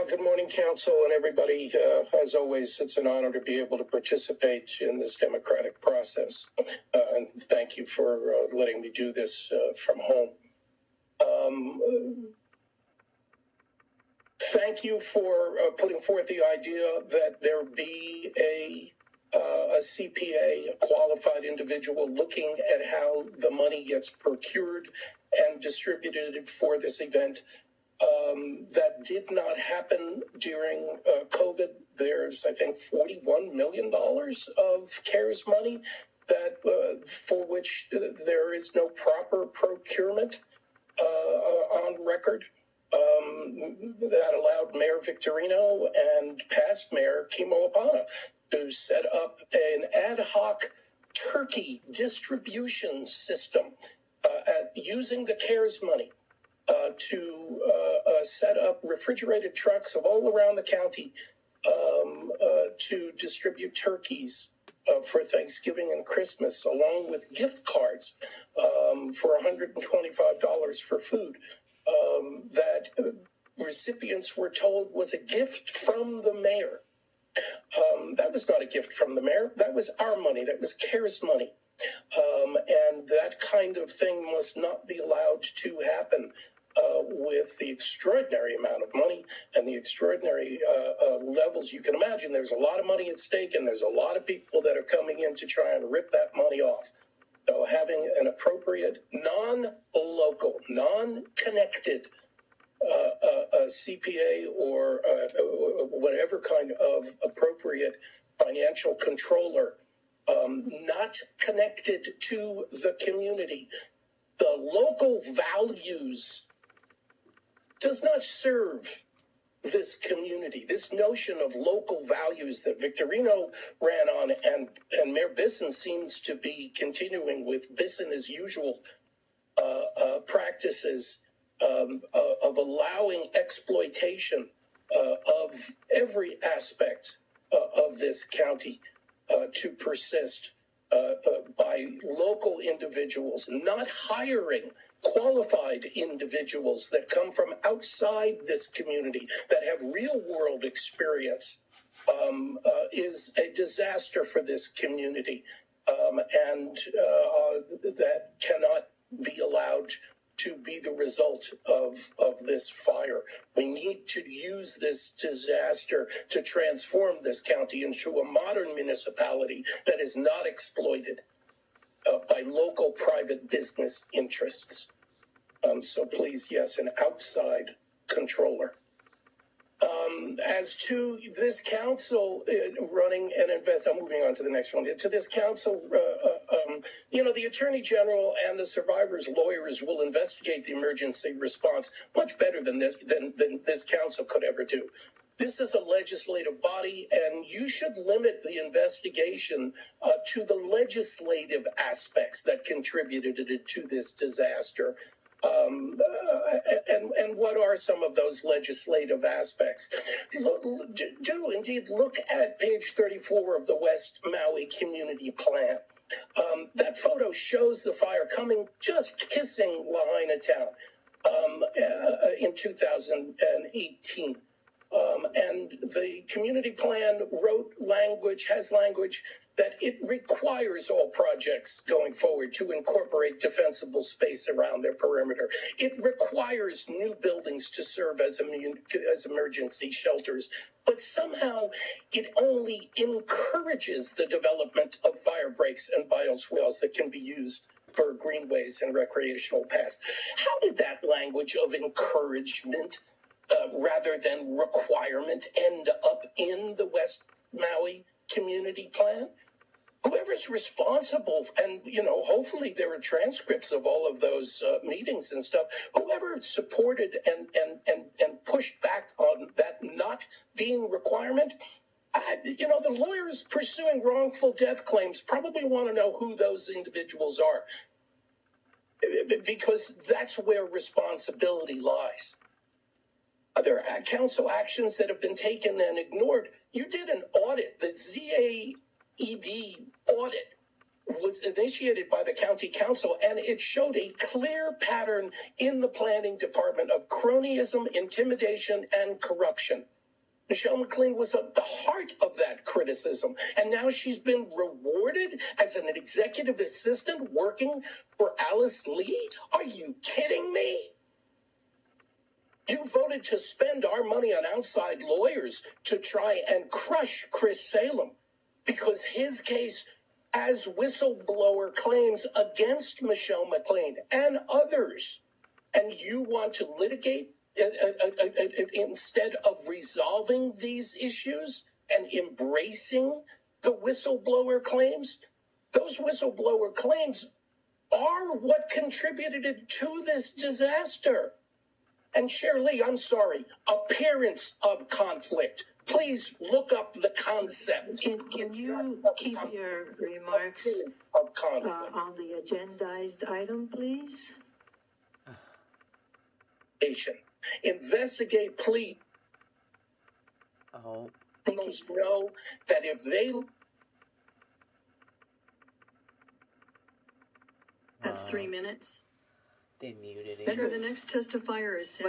Good morning, Council and everybody. As always, it's an honor to be able to participate in this democratic process. And thank you for letting me do this from home. Thank you for putting forth the idea that there be a CPA, a qualified individual, looking at how the money gets procured and distributed for this event. That did not happen during COVID. There's, I think, $41 million of CARES money that for which there is no proper procurement on record. That allowed Mayor Victorino and past Mayor Kimo Apana to set up an ad hoc turkey distribution system using the CARES money to set up refrigerated trucks of all around the county to distribute turkeys for Thanksgiving and Christmas, along with gift cards for $125 for food that recipients were told was a gift from the mayor. That was not a gift from the mayor. That was our money. That was CARES money. And that kind of thing must not be allowed to happen with the extraordinary amount of money and the extraordinary levels. You can imagine there's a lot of money at stake, and there's a lot of people that are coming in to try and rip that money off. So having an appropriate, non-local, non-connected CPA or whatever kind of appropriate financial controller, not connected to the community, the local values does not serve this community. This notion of local values that Victorino ran on and Mayor Bisson seems to be continuing with Bisson as usual practices of allowing exploitation of every aspect of this county to persist by local individuals, not hiring qualified individuals that come from outside this community, that have real world experience, is a disaster for this community. And that cannot be allowed to be the result of this fire. We need to use this disaster to transform this county into a modern municipality that is not exploited by local private business interests. So please, yes, an outside controller. As to this council running an I'm moving on to the next one. To this council, the Attorney General and the survivors' lawyers will investigate the emergency response much better than this council could ever do. This is a legislative body, and you should limit the investigation to the legislative aspects that contributed to this disaster. And what are some of those legislative aspects? Do indeed look at page 34 of the West Maui Community Plan. That photo shows the fire coming, just kissing Lahaina town in 2018. And the community plan has language that it requires all projects going forward to incorporate defensible space around their perimeter. It requires new buildings to serve as emergency shelters, but somehow it only encourages the development of fire breaks and bioswales that can be used for greenways and recreational paths. How did that language of encouragement rather than requirement end up in the West Maui Community Plan? Whoever's responsible, and hopefully there are transcripts of all of those meetings and stuff, whoever supported and pushed back on that not being requirement, the lawyers pursuing wrongful death claims probably want to know who those individuals are, because that's where responsibility lies. There are council actions that have been taken and ignored. You did an audit. The ZAED audit was initiated by the county council, and it showed a clear pattern in the planning department of cronyism, intimidation, and corruption. Michelle McLean was at the heart of that criticism, and now she's been rewarded as an executive assistant working for Alice Lee? Are you kidding me? You voted to spend our money on outside lawyers to try and crush Chris Salem because his case as whistleblower claims against Michelle McLean and others, and you want to litigate instead of resolving these issues and embracing the whistleblower claims. Those whistleblower claims are what contributed to this disaster. And Shirley, I'm sorry, appearance of conflict. Please look up the concept. Can you keep your remarks on the agendized item, please? Investigate plea. Oh. Criminals know that if they... That's 3 minutes. They muted it. Sure, the next testifier is...